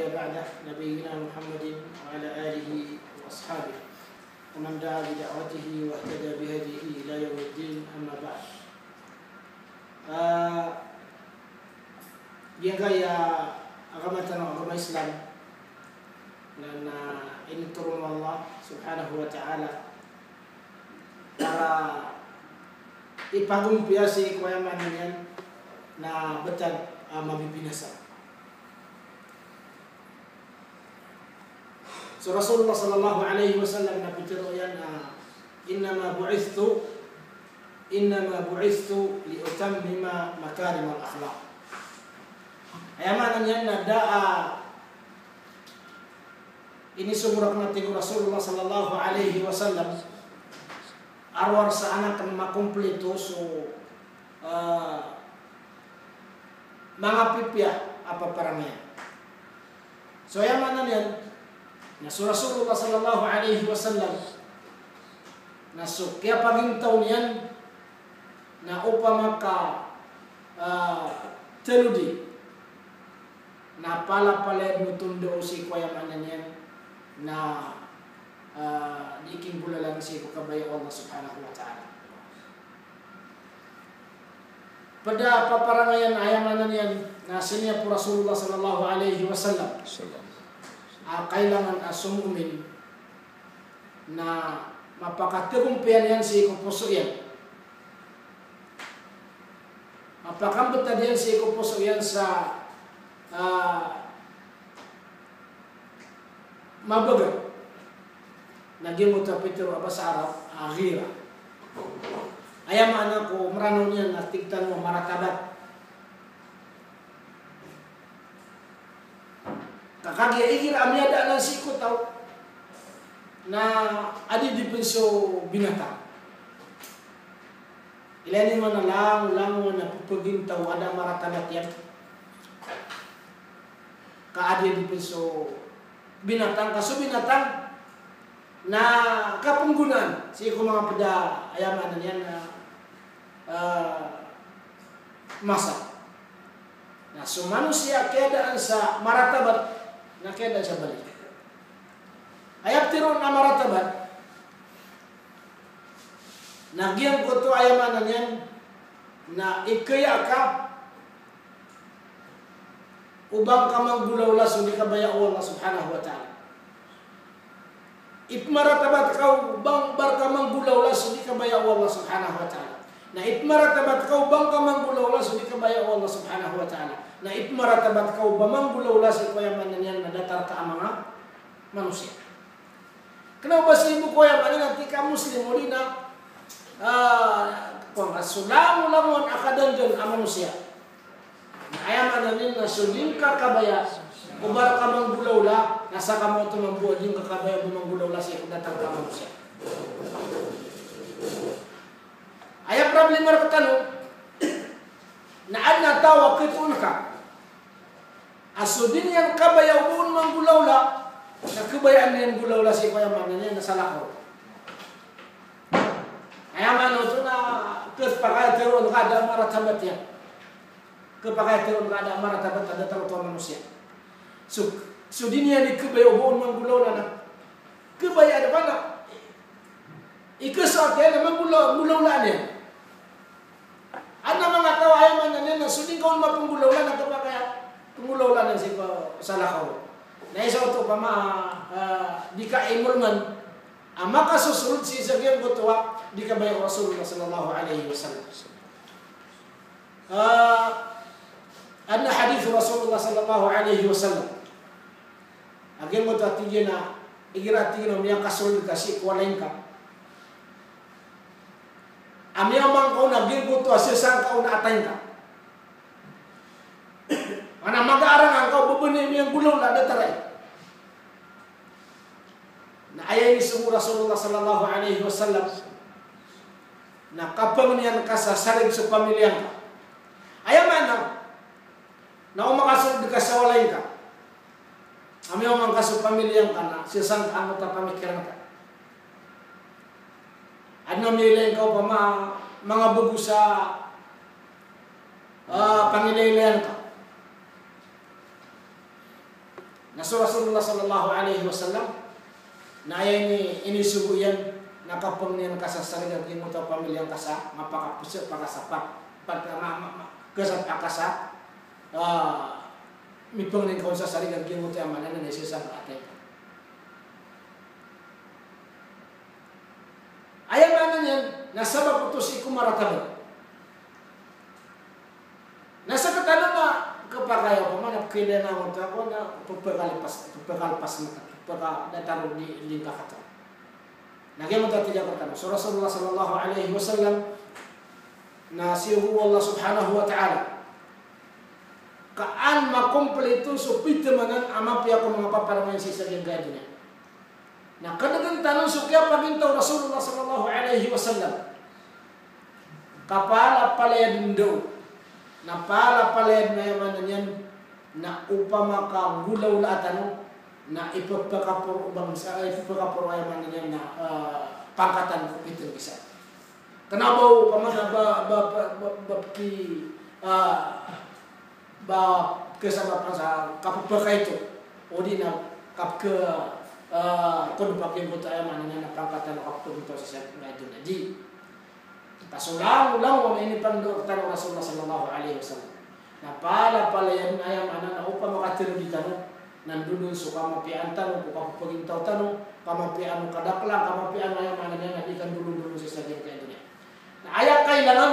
نبي بعده نبينا محمد وعلى آله وأصحابه ومن دعا بدعوته واهتدى بهديه إلى يوم الدين. أما بعد. Dia gaya agama Islam dan ini turun Allah Subhanahu wa taala para ipagum biasa ko yaman yan na betad mabibinasa. So Rasulullah sallallahu alaihi wasallam na pitiro yan innama bu'ithtu li utammima makarim al akhlaq. Ayaman yan na ini sumurak natin Rasulullah sallallahu alaihi wasallam arwar sa anak kan makumpleto so mga pipya apa parangnya. So ayaman yan na so Rasulullah sallallahu alaihi wasallam na so kaya pagintaw niyan na upama ka teludi na pala mutundo si kuya manan yan na iking bulalan si kabaya Allah Subhanahu wa taala. Pada paparangayan ayamanan yan na sinya po Rasulullah sallallahu alaihi wasallam kailangan sumumin na mapakatirumpian yan si kupuso yan. Mapakambot na yan si kupuso yan sa mabaga naging utapitiro apa sa Arab aghira ayam anak ko marano niya na tigtan mo maratabat kakagya igira amyada ng sikot tau na adi dipenso binatang ilani man lang na pupugintaw ada maratabat yan kaadi dipenso binatang kaso binatang na kapunggunan si ko mga pada ayam ano yan na masa na so manusia keadaan sa maratabat na keadaan sa balik ayap tiro na maratabat nagyang ko to ayam ano yan na ikaya ka ubang ka manggulawlas hindi ka baya Allah Subhanahu wa ta'ala. Itmaratabat ka ubang bar ka manggulawlas hindi ka baya Allah Subhanahu wa ta'ala. Na itmaratabat ka ubang ka manggulawlas hindi ka baya Allah Subhanahu wa ta'ala. Na itmaratabat ka ubang manggulawlas ikaw yaman yan na datar ka ang mga manusia. Kenapa sih ibu ko yaman nanti ka muslim mo din na sulamu lamon akadan dyan ang manusia. Ayam ananin na sudin ka kabaya ubar ka manggulawla nasa kamo ito mambuod yung kakabaya bumanggulawla siya kung datang ka manusia. Ayam problema ka tanong na natawa kitun ka asudin yung kabaya ubuon manggulawla na kabayaan na yung gulawla siya kaya mananin nasa lakaw. Ayam ano ito na kapagay teron ka ada maratabat yan. Kepakai turun ada maratabat ada tarutuan manusia. So dunia ni kebaya obon manggulau lana. Kebaya ada mana? Ikesat ya manggulau lana. Anda mengatakan ayam mana na sudin kau manggulau lana kepakai manggulau lana sih salah kau. Nah iso to pama dika imurman maka susurut si segian gotoa dikabaya Rasulullah sallallahu alaihi wasallam. Anna hadis Rasulullah sallallahu alaihi wasallam. Agem mo tatigena igiratigena miya kasul kasi kualain ka. Amya mang kau na gingo to asesang kau na atayin ka. Ana mag-aarang ang kau bubuni miyang gulong na dataray. Na ayay ni Rasulullah sallallahu alaihi wasallam na kapag niyan ka sa sarig sa pamilyang ka. Ayaman na umakasul di ka sa walay ka. Ami umang kaso pamilyang ka na sisang ano ta pamikiran ka. Ano milayin ka pa mga bugo sa pangilaylayan ka. Rasulullah sallallahu alaihi wasallam na ini subuh yang nakapengnian kasasari dan kimut pamilya kasa mapakapusir pakasapak kesat akasa mipengnin kaunsa sari dan kimut amanan na sisa atay ayam mananya nasabab putus iku maratabat nasa katano na kepakaya pamana kilena mo ta ko na pagkalipas pagka dataro di lingka kata nagyan mo ta tiga pertama Rasulullah sallallahu alaihi wasallam na sihu Allah subhanahu wa ta'ala kaan makompleto so pitamanan amapya ko mga paparangan sa gaya dunia na kadagang tanong so kaya pagintaw Rasulullah sallallahu alaihi wasallam kapala palayad daw na pala palayad na yaman yan na upama ka gulaw latano na ipagpakapur ubang sa ipagpakapur ay man yan na pangkatan ko itong isa kanabaw pamana ba kasama pa sa kapagpaka ito o di na kapka kung bakit mo tayo man yan na pangkatan ko ito sa ito na di pasulang mo ini pangkatan Rasulullah sallallahu alaihi wasallam na pala yan ayam ana na upang makatiro di tanong nandun so kamapian tanong kung kapagintaw tanong kamapian kadaklang kamapian ayam ana na ikan dulu sa saging kaya dunia na ayak kailangan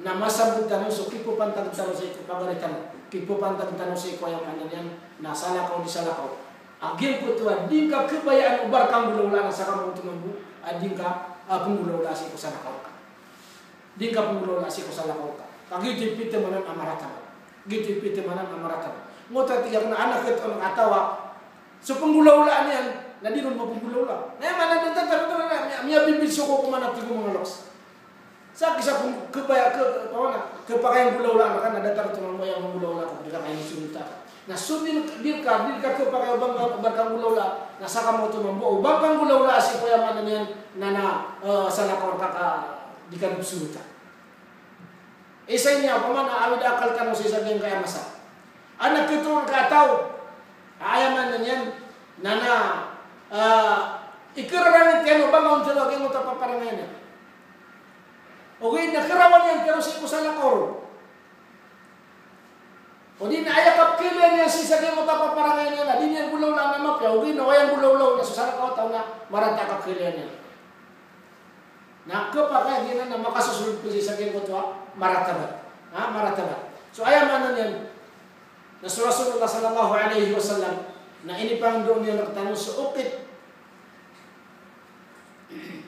na masabot tanong so kipo pantag tanong sa iko pagalitan kipo pantag tanong sa iko ayam ana yan na salakaw di salakaw agil ko tuwa di ka kabayaan ubar kang bulawla na sa kamang tumambu ading ka pungulawla sa iko salakaw di ka pungulawla sa iko salakaw ka kagiti pite manan amarata gitu pite manan amarata mo tatiyak na anak ito ang atawa so panggulawlaan yan na di ron mapunggulawla na manan ng tatalo na miya bibilso ko kumanati ko mga loks sa kisa kung kapakayang gulawlaan ka na datar ito ng mayang gulawla ka di ka kayang sunita na sundin dir ka kapakayang bangkang gulawla na saka mo ito mambo bangkang gulawla si kuya manan yan na sa lakor ka di ka nagsunita isa niya pamana awid akal ka mo sa isang kaya masa anak itu katau ayaman nanyan nana ikararan keno bangon telo kemo tapaparangan yan okay nakarawan yan pero si kusala koro o di na ayakap kilen yan si sa kemo tapaparangan yan di niyan gulaw lang na mapya okay na wayang gulaw na susara ka tao na maranta ka kilen yan na kapag yan na makasusunod ko si sa kemo to maratabat maratabat so ayaman nanyan na Rasulullah sallallahu alaihi wasallam na ini pang doon niya nagtanong sa ukit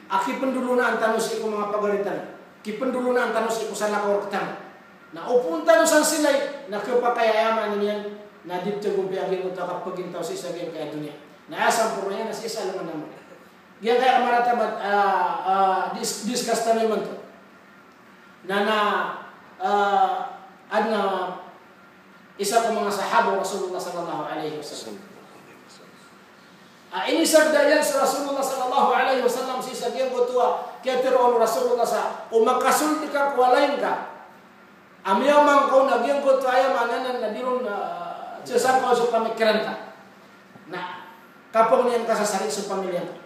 aki pendulunan tanong sa iko mga pagaritan ki pendulunan tanong sa iko sa lakaw ketang na upunta no sang silay na kapakayaman niyan na dito gumpiagin mo ta kapag sa isa kaya dunia na asam puro yan na sa isa lang naman diyan kaya maratabat discuss tayo man to na adna isa ko mga sahaba Rasulullah sallallahu alaihi wasallam. Ini sabda yan sa Rasulullah sallallahu alaihi wasallam si sagyan ko tuwa kaya tiro Rasulullah sa umakasulti ka kuwalain ka. Amiyamang ko nagyan ko tuwa ya mananan na dirong sasang ko sa pamikiran ka. Na kapag niyan ka sa sarik sa pamilya ka.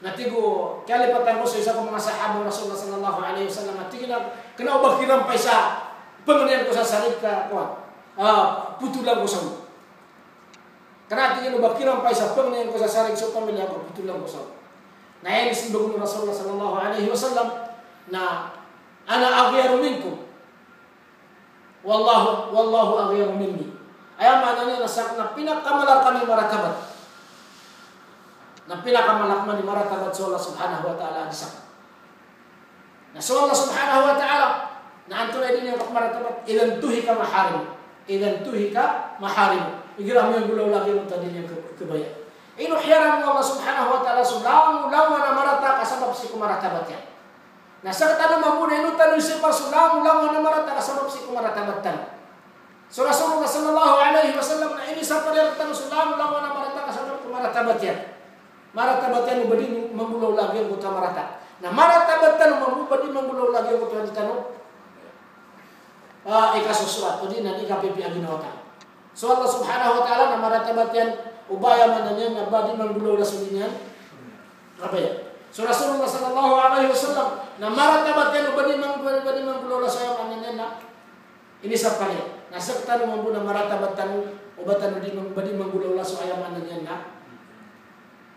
Natigo kaya lipatan ko sa isa ko mga sahaba Rasulullah sallallahu alaihi wasallam at tignan kinaubag kirampay sa pangunian ko sa sarik ka kuwan. Putulang ko sa mo. Karena tingin bakirang pa sa pangnayan ko sa saring sa pamilya ko putulang ko sa mo. Na yan isimbag ng Rasulullah sallallahu alaihi wasallam na ana aghyaru minkum. Wallahu aghyaru minni. Ayaw mana niya na pinakamalak ni maratabat. Na pinakamalak man ni maratabat sa Allah subhanahu wa ta'ala ang isa. Na sa Allah subhanahu wa ta'ala na antunay din yung maratabat ilan tuhi ka maharim. Idan tuhika maharim. Igira mo yung gulaw lagi mo tadi niya kebaya. Ino hiyaran mo Allah subhanahu wa ta'ala sulang na marata kasabab si kumaratabat yan. Nasa katano mamuna ino tanong si sulang na marata kasabab si kumaratabat tan. So Rasulullah sallallahu alaihi wasallam na ini sa parang tanong sulang na marata kasabab kumaratabat yan. Maratabat yan ubadi mamulaw lagi ang buta marata. Na maratabat tan ubadi mamulaw lagi ang buta tanong. Ika sesuatu di nanti KPP aginawa. So Allah subhanahu wa ta'ala na maratabat yan ubaya mananya na badi manggulaw la sulinyan. Apa ya? So Rasulullah sallallahu alaihi wasallam na maratabat yan badi manggulaw la saya mananya na ini sapane. Nasaktan mo na maratabat tanu ubatan di badi manggulaw la so ayam mananya na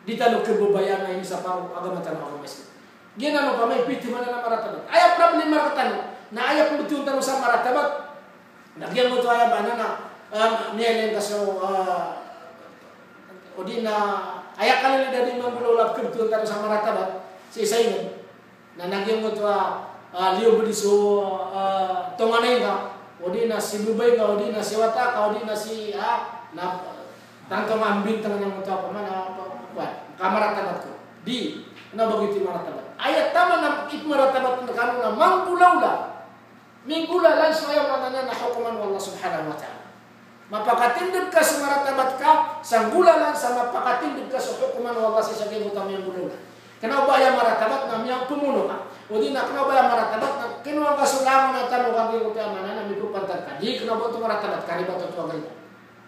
ditalo kebubayan na ini sa agama tanu agama Islam. Gina no pamay piti man na maratabat. Ayap na ni maratano na ayap betul tanu sa maratabat. Nagyan mo to ayap anana nielen kaso odina ayak kali dari manggulaw kebetul tanu sa maratabat si saingen na nagyan mo to liyo budi so tonganay ka odina si bubay ka odina si wata ka odina si na tangkang ambing tangan yang mo to apa mana kamaratabat ko di na begitu maratabat ayat tama na maratabat na kanu na manggulaw la minggula lan saya manana na hukuman Allah subhanahu wa ta'ala mapakatindog ka sa maratabat ka sanggula lan sa mapakatindog ka sa hukuman Allah sa sagay mo tamang gulaw la kanaw ba ya maratabat na miyang pumuno ka o di na kanaw ba ya maratabat na kinuwang kasulangan na tanong kagay ko tayo manana may pupantag ka di kanaw ba ito maratabat ka riba ito tuwagal na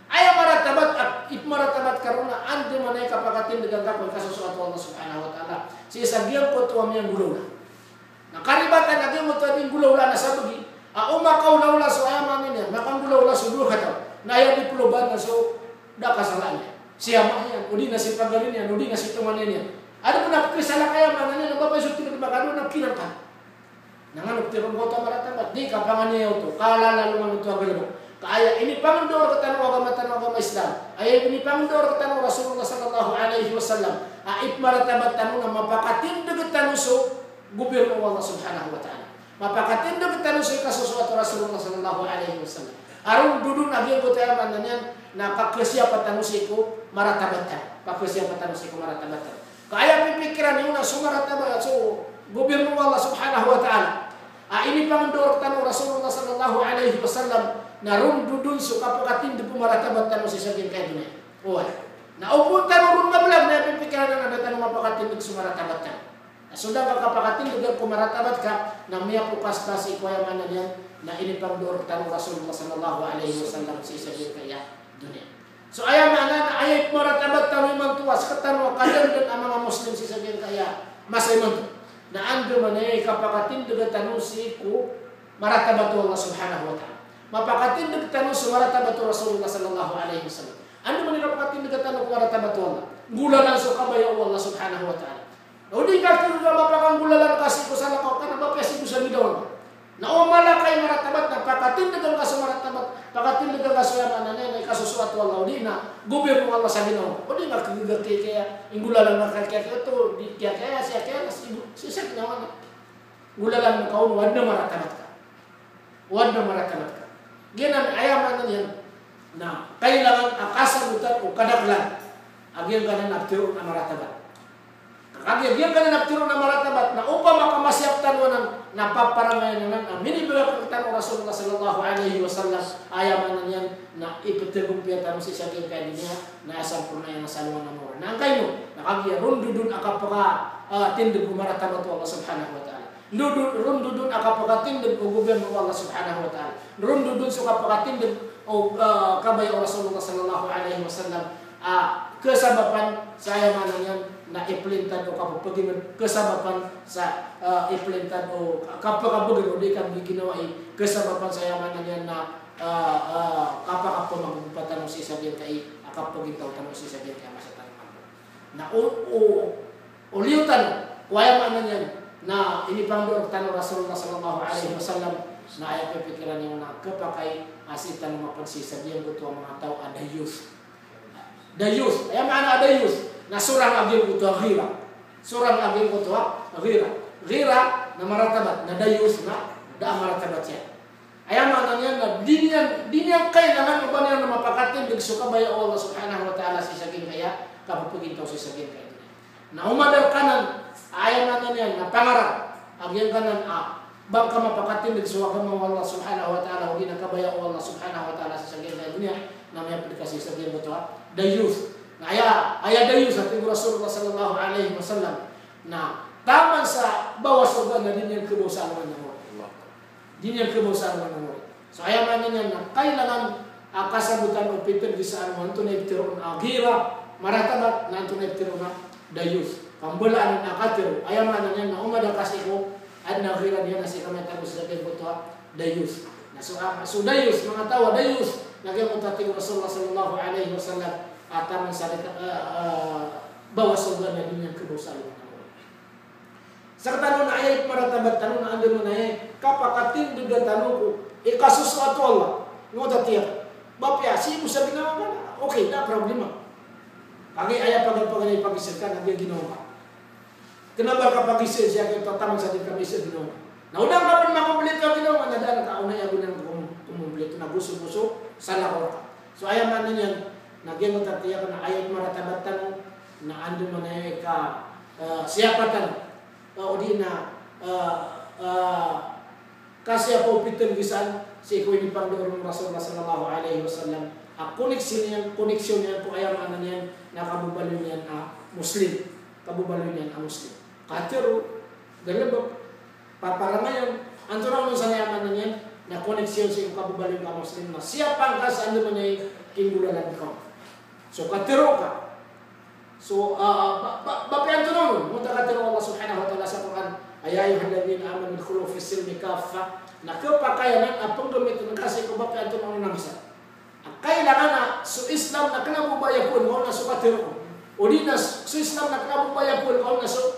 ayaw maratabat at maratabat karon na andi manay kapakatindig ang kapoy kasusuat Allah subhanahu wa ta'ala si sagyang ko tuwa miyang gulaw la nakaribatan agay mo ito yung gulaw la na sabugi umakaw na wala so ayaman niya nakang gulaw la so duha ka na ayaw di puluban na so da kasalaan niya siya mayan udi na si pagarin niya udi na si tumanin niya ada pun nak kesala kaya mana niya nababay so tingin bakado na kinanta nanganok tirong kota maratabat di kapangan niya ito kalala luman ito agad mo kaya ini pangdor katanaw agama Islam ay ini pangdor katanaw Rasulullah sallallahu alaihi wasallam maratabat tanu na mapakatindig tanu so gobyerno Allah subhanahu wa ta'ala mapakatindig tanu so kasusuat Rasulullah sallallahu alaihi wasallam aron dudun agi ko tayo mananyan na pakesya patanu siku maratabatan pakesya patanu siku maratabatan kaya pipikiran niyo na sumaratabat so gobyerno Allah subhanahu wa ta'ala ini pangdor tanu Rasulullah sallallahu alaihi wasallam na rum dudun so kapakatindig maratabat tanu si saging kay dunya na upunta mo rum mablag na pipikiran na tanu mapakatindig sumaratabat sudah kapakatindig ko maratabat ka na miya pukas ka si kuya mananyan na ini pangdor tanu Rasulullah sallallahu alaihi wasallam si saging kaya dunia. So ayam na ayat maratabat tanu man tuwas katanu kadan dan ang mga Muslim si saging kaya masay man na ando manay kapakatindig tanu si ku maratabat Allah subhanahu wa ta'ala. Mapakatindig tanu si maratabat Rasulullah sallallahu alaihi wasallam. Ando manay kapakatindig tanu ku maratabat Allah. Gulalan so kabaya Allah subhanahu wa ta'ala. Udi ka tuga mapakang gulalan kasi ko sa lakaw kana ba kasi ko sa midon. Na umala kay maratabat na pakatindig ka sa maratabat, pakatindig ka sa mananay na kasusuat wala udi na gobyerno Allah sa Ginoo. Udi nga kagigati kaya ingulalan na kaya ito di kaya siya kaya si sa ginawa na. Gulalan mo kaun wad na maratabat ka. Wad na maratabat ka. Ginan ayaman na yan na kailangan akasagutan o kadaklan. Agyan ka na nagtiro na maratabat. Agyan ka na nagtiro na maratabat na upang makamasyap tanwanan napaparangayan na minibigay ka tanong Rasulullah sallallahu alaihi wasallam ayaman na yan na ipatigumpiya tanong si Syakir kaya niya na asang purnaya na salwa na mura. Na ang kayo, nakagya rundudun akapaka tindig maratabat Allah subhanahu wa ta'ala. Rundudun akapakatindig o gobyerno Allah subhanahu wa ta'ala. Rundudun so kapakatindig o kabay o Rasulullah sallallahu alaihi wasallam kesabapan saya mananyan na iplintad o kapapagingan kesabapan sa iplintad o kapakapagingan o di kami ginawa kesabapan saya mananyan na kapakapa magpapatan o si sabihin kay akapagintaw tanong si sabihin kay masatan na uliutan waya mananyan na inipangdor tanong Rasulullah sallallahu alaihi wasallam na ayaw pipikiran niyo na kapakay asitan ng mapagsisabihan ko ito ang mga tao adayus. Dayus, ayaw maana adayus na surang aging ko ito ang ghira. Surang aging ko ito ang ghira. Ghira na maratabat, na dayus na daang maratabat yan. Ayaw maana niyan na di niyan kailangan mo ba niyan na mapakatindig so kabaya Allah subhanahu wa ta'ala si saging kaya kapapagintaw si saging kaya. Na umadal kanan ayaw maana niyan na pangarap agyan kanan bangka mapakatindig so agama Allah subhanahu wa ta'ala hindi nakabaya Allah subhanahu wa ta'ala sa saging kaya dunia namanya aplikasi saging betul dayus. Nah ayah dayus at Rasulullah sallallahu alaihi wasallam na taman sa bawah surga na din yung kebosaan ng murid. Din yung kebosaan ng murid. So ayaw man niya na kailangan akasabutan upitan gisaan wanto na ibtirun agira maratabat nanto na ibtirun dayus pambulaan nakatiro ayaman na umada kasi ko at nagira niya na si kami tapos sa buto dayus na so dayus mga tawa dayus naging Rasulullah sallallahu alaihi wasallam ataman sa bawa surga na din yung kedosa sa tanong na ayat maratabat tanong na ando mo na kapakatin duga tanong ko ikasus ato Allah mo tatiyak bapya si mo sabi nga okay na problema kagi ayat pagal-pagal pagisirkan ang ginawa kenapa kapagisir siya kaya tatamang sa din kami sa ginawa na unang kapag makumplit ka ginawa na daan ka unay agunan kumumplit na gusto salah ka so ayat man niyan nagyan mo tatiyak na ayat maratabat tanong na ando mo na siapa tanong o di na kasi ako pitan gisan si ko ini pangdorong Rasulullah sallallahu alaihi wasallam koneksyon niya ko ayaw ano niyan nakabubalo niyan Muslim kabubalo niyan Muslim katero dalabo paparangayon antara mo sa yaman niyan na koneksyon si kabubalo ka Muslim na siya pang kas ando man ay kinggulalan ko so katero ka so bapian to nun muta katero Allah subhanahu wa ta'ala sa Quran ay ayyuhalladhina amanu udkhulu fis silmi kaffa na kapakayanan apang gamitin kasi ko bapian to nun nangisa kailangan na so Islam na kanabubaya po mo na so katero ko o di na so Islam na kanabubaya po mo na so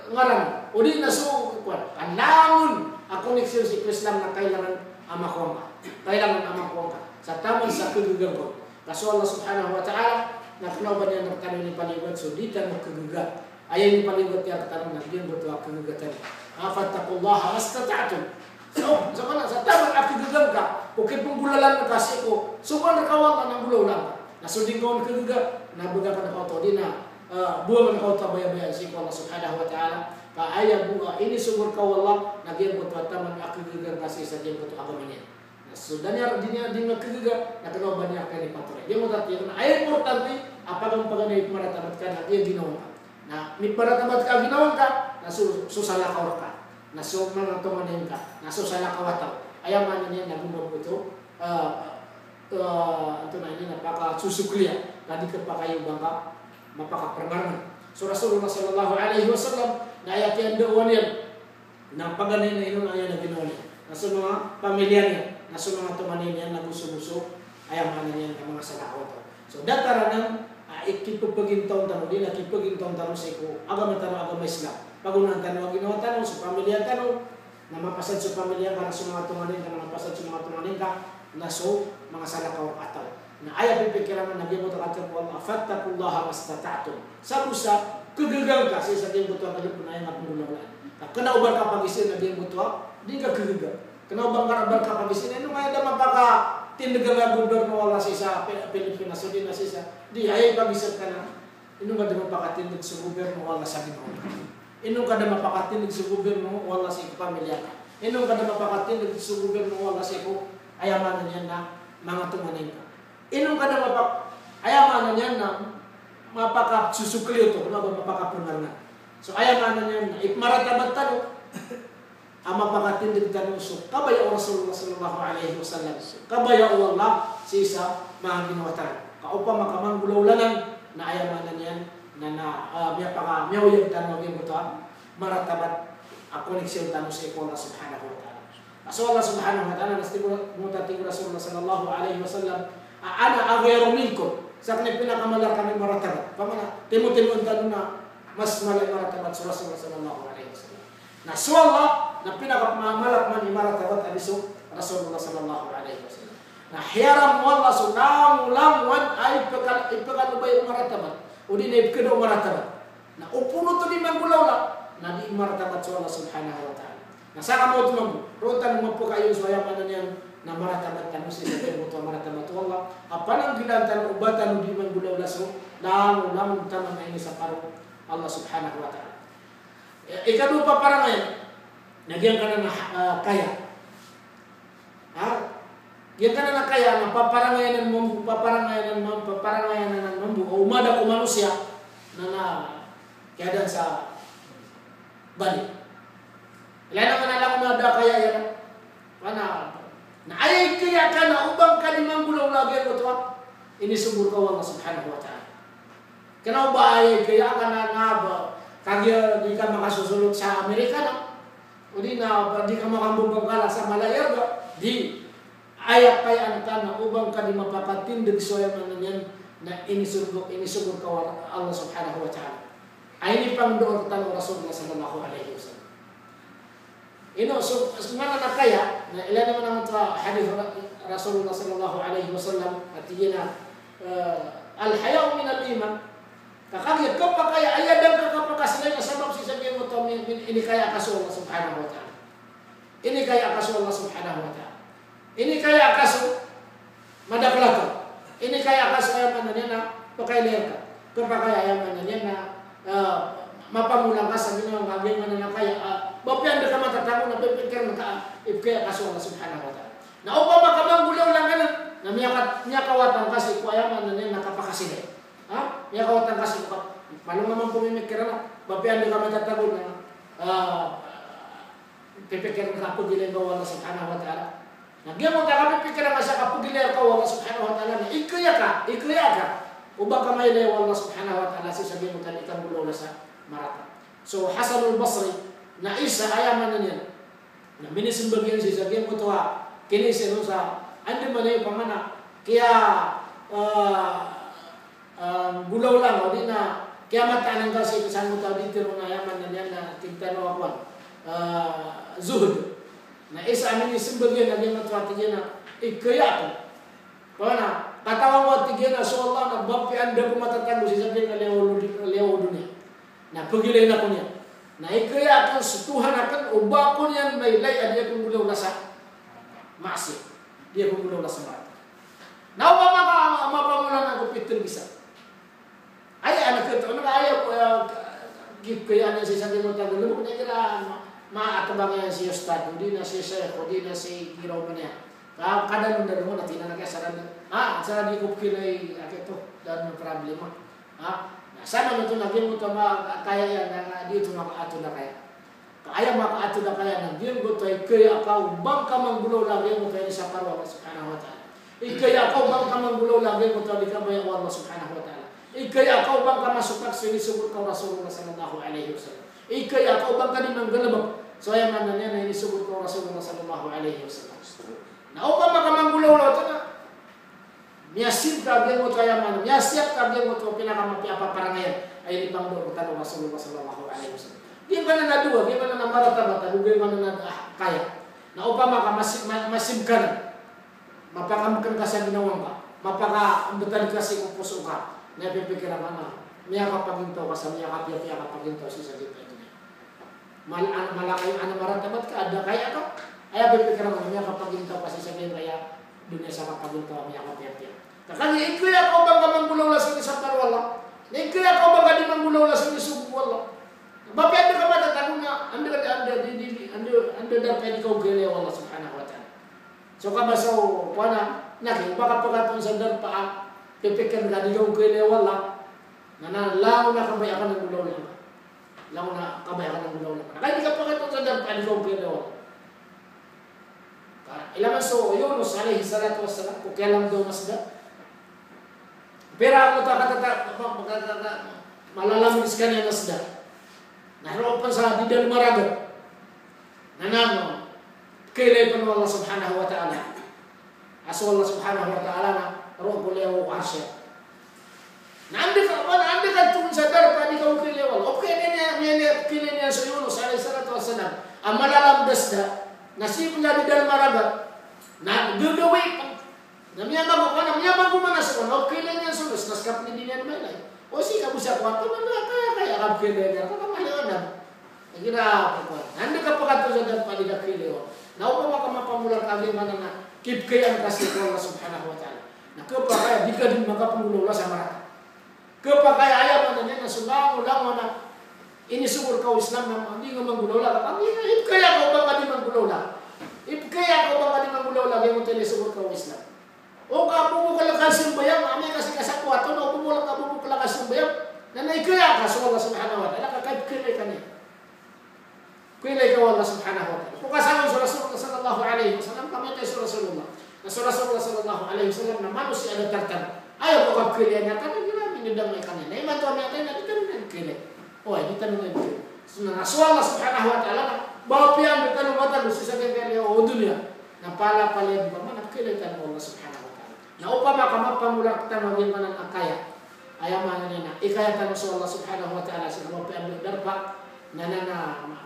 ngaran o di na so kanamun ako koneksyon si Islam na kailangan amakuha sa tamang sa kudugang ko kaso Allah subhanahu wa ta'ala na kenapa niya nagtanong ni paligot so di tanong kagugat ayaw ni paligot niya katanong na diyan buto ang kagugatan fattaqullaha mastata'tum so kana sa tamang akigugang ka bukit pong bulalan na kasi ko so kung nakawang ka ng bulalan ka nasundin ko ang kagugat nabuga ka na kauto di na buwan ng kauto bayabaya si Allah subhanahu wa ta'ala kaaya bunga ini sumur kawallah nagyan buto at tamang akigugang kasi sa diyan buto agama niya so danya dinya nagkagiga na kanaw niya kay patuloy di mo dati na ay importante apang paganay maratabat ka na iya ginawa na mi maratabat ka ginawa ka na susala ka na so mga tumanin ka na susala ka wataw ayaman niya nagumbaw ito ito na ini napaka susukliya kadi ka pa kayo bangka mapakapermangan so Rasulullah sallallahu alaihi wasallam na ayat doon yan na paganay na ino na yan na ginawa niya na so mga pamilya niya na so mga tumanin yan na gusto-gusto ayaman niya ng mga salakot so dataran ikipagpagin taon tanong din ikipagin taon tanong sa iko agama tanong agama Islam pagunan tanong ginawa tanong sa pamilya tanong na mapasad sa pamilya ka na sa mga tumanin ka na mapasad sa mga tumanin ka na so mga salakaw ataw na ayaw pipikiran na naging buto atin po Allah fattaqullaha mastata'tum sa busa kagagang ka sa isa din buto ang kalipunayang at mulalaan kanauban ka pag-isin na din buto di ka kagagang kanauban ka pag-isin ano nga na mapaka tindagang nga gobyerno wala sa isa Pilipinas so di na sa isa di ay pag-isip ka na inong ka na mapakatindig sa gobyerno wala sa ginawa inong ka na mapakatindig sa gobyerno wala sa pamilya ka inong ka na mapakatindig sa gobyerno wala sa iko ayamanan niya na mga tumanin ka inong ka na ayamanan niya na mapakasusukliyo to mapakapunarnan so ayamanan niya na ipmaratabat tanong ang mapakatindig tanong so kabaya Rasulullah sallallahu alaihi wasallam kabaya Allah sa isa mga ginawatan kaupa makamang gulaulanan na ayamanan yan na miyawiyag tanong yung buto maratabat ang koneksyon tanong sa Allah subhanahu wa ta'ala so Allah subhanahu wa ta'ala nastimutateng Rasulullah sallallahu alaihi wasallam ana agayro minkum sa kanil pinakamalar kami maratabat pamana timutimon tanong na mas malay maratabat sa Rasulullah sallallahu alaihi wasallam na so Allah na pinakamalak man imaratabat abiso Rasulullah sallallahu alaihi wasallam na hiyaram mo Allah so lang ay ipagkalubay maratabat o di na ipagkado maratabat na upuno to di magulaw lang na di maratabat sa Allah subhanahu wa ta'ala na sa kamot mo rotan mo po kayo so ayaman na niyan na maratabat tanong sa isa mo to maratabat Allah apanang gilantan ubatan o di magulaw lang so lang tamang na ini sa parang Allah subhanahu wa ta'ala ikado pa para ngayon nagyan ka na kaya yan ka na kaya na paparangayanan mo o umada ko manusia na kaya sa balik. Ilan naman alam umada kaya yan? Pana Na ayay kaya ka na ubang ka di manggulaw lagi ko to. Ini subur ka Allah subhanahu wa ta'ala. Kenapa ba ayay kaya ka na nga ba kagya di ka makasusulot sa Amerika na? O di na di ka makambubang kala sa Malaya ba? Di ayak kaya ka na ubang ka di mapapatindig so yan na ini subur ka Allah subhanahu wa ta'ala. Ay ini pang doon tanong Rasulullah sallallahu alaihi wasallam. Ino so mana na kaya na ilan naman ang hadith Rasulullah sallallahu alaihi wasallam at yina al-hayaw min al-iman kakagya ka pa kaya ayadan ka kapakasilay na sabab si sabihin mo to ini kaya kaso Allah subhanahu wa ta'ala. Ini kaya kaso Allah subhanahu wa ta'ala. Ini kaya kaso madakla ka. Ini kaya kaso ay mananya na pakailan ka. Kapakaya ay mananya na mapamulang ka sa ginawang gagawin mo na kaya bapian ka matatago na pipikir ka kaya kaso Allah subhanahu wa ta'ala. Na upa makamanggulaw lang ka na niya kawatan kasi kuayaman na niya nakapakasilay. Ha? Niya kawatan kasi paano naman pumimikir na bapian ka matatago na pipikir ka pagilin ka Allah subhanahu wa ta'ala. Nagyan mo ka pipikir ka sa kapagilin ka Allah subhanahu wa ta'ala na ikaya ka. Ubang kamay na Allah subhanahu wa ta'ala sasabihin mo ka ikang gulaw na sa marata. So Hasan al-Basri na isa ayaman na niya na minisimbagian siya sabihin mo ito kinisino sa andi man yung pamana kaya gulaw lang o di na kaya matanang kasi kasang mo tao dito na ayaman na niya na tigtano ako zuhud na isa minisimbagian na niya matwatigian na ikaya ko na katawang mo tigyan na so Allah nagbampi anda ko matatago siya sabihin na lewo dunia na pagilay na ko niya na ikaya akan setuhan akan ubah ko niyan may lay dia kung gulaw na sa masih dia kung gulaw na sa mata na ubah mapamulan ako pitin bisa ay anak ito ano ayaw give kaya niya siya sabihin mo tago lumok na kira maatabang yan si Ustad hindi na si Sheikh hindi na si Giraw mo niya kadang dari mo natin na kaya sarang di ko kinay ito dan problema sana mo ito naging mo ito kaya yan na dito makaato na kaya kaya makaato na kaya naging mo ito kaya akaw bang ka manggulaw lagi mo kaya sa parwa Allah subhanahu wa ta'ala kaya akaw bang ka manggulaw lagi mo ito di ka bayan Allah subhanahu wa ta'ala kaya akaw bang ka masukat sinisubot ka Rasulullah sallallahu alaihi wasallam kaya akaw bang ka di manggalabag so ayan man na niya na inisubot ka Rasulullah sallallahu alaihi wasallam na o ka makamanggulaw ito na miyasib kagyan mo kaya man, miyasib kagyan mo ito pinakamapi apa para ngayon ay lipang doon kutano Rasulullah sallallahu alaihi wasallam. Di ba na nadua, di ba na namarata-bata, di ba na kaya. Na upama ka masib ka na, mapakamkan ka sa ginawang ka, mapaka-ambatan ka sa puso ka, na pipikiran ka na, miya ka pagintaw ka sa miya ka pagintaw sa dito ito niya. Malakay maratabat ka, ada kaya ka, ay pipikiran ka, miya ka pagintaw ka sa sabihin kaya, dunia sa kapagintaw miya ka piya-piya. Kakanya ikaya ko bang kamanggulaw la sa isang parwala? Ikaya ko bang kadi manggulaw la sa isang wala? Bapi anda ka matatago nga, anda dapat ikaw gaya Allah subhanahu wa ta'ala. So kabasaw, wana, naki, baka pagkatong sa darpa, pipikan ka di ikaw gaya wala, na lao na kabayakan ng gulaw lang. Lao na kabayakan ng gulaw lang. Kaya di ka pagkatong sa darpa, di ikaw gaya wala. Ilaman so, Yunus alaihi salatu wassalam, kung kailang daw masda, pera ako malalamis ka niya nasda. Naroon pa sa didal maragat. Nanano, kailay pa Allah subhanahu wa ta'ala. Aso Allah subhanahu wa ta'ala na roon ko liyaw ko asya. Naandi ka tungkol sa darpa, di ka kailay wala. O kailay niya sa Yunus alaihi salatu wassalam. Ang malalamdas na, nasip na didal maragat. Na gagawin na miyamago mana sa kono kailan niya sulos naskap ni dinan malay o si kabusa ko ato na kaya kap kailan niya ka maliwanag nagira ko anda ka pagkato sa dan paliga kailan na upo makapamular kami mana na keep kaya ang kasi ko Allah subhanahu wa ta'ala na kapag di ka din makapamular sa marata kapag kaya ayaw man niya na sulang ulang na ini sumur ka Islam na hindi nga manggulaw kami kaya ko bang di manggulaw kaya ko bang di manggulaw lagi mo telisumur ka Islam. O kabubukal ka simbayang, amay kasi kasakwato, o bumulak ka bubukal ka simbayang, na naikaya ka sa Allah subhanahu wa ta'ala, kakilay ka niya. Kilay ka Allah subhanahu wa ta'ala. Kung kasama sa Rasulullah sallallahu alaihi wasallam, kami atas Rasulullah. Rasulullah sallallahu alaihi wasallam na manusia ada tertan. Ayo buka kiliannya kan gila minidang ikannya. Nah iman tuh kami atas itu kan kile. Oh ini tanungan kile. Rasulullah subhanahu wa taala bawa pian betul mata sisa kene o dunia. Na pala pala ba man kile kan Allah subhanahu wa taala. Na upama kama pamulak tanawin manan akaya. Ayaman na ikaya tan Rasulullah subhanahu wa taala sa bawa pian darpa. Nana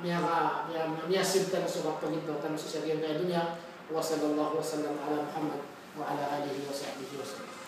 miya sibtan sa pagpagito tan sa dunia. Wa sallallahu wasallam ala Muhammad wa ala alihi wa sahbihi wasallam.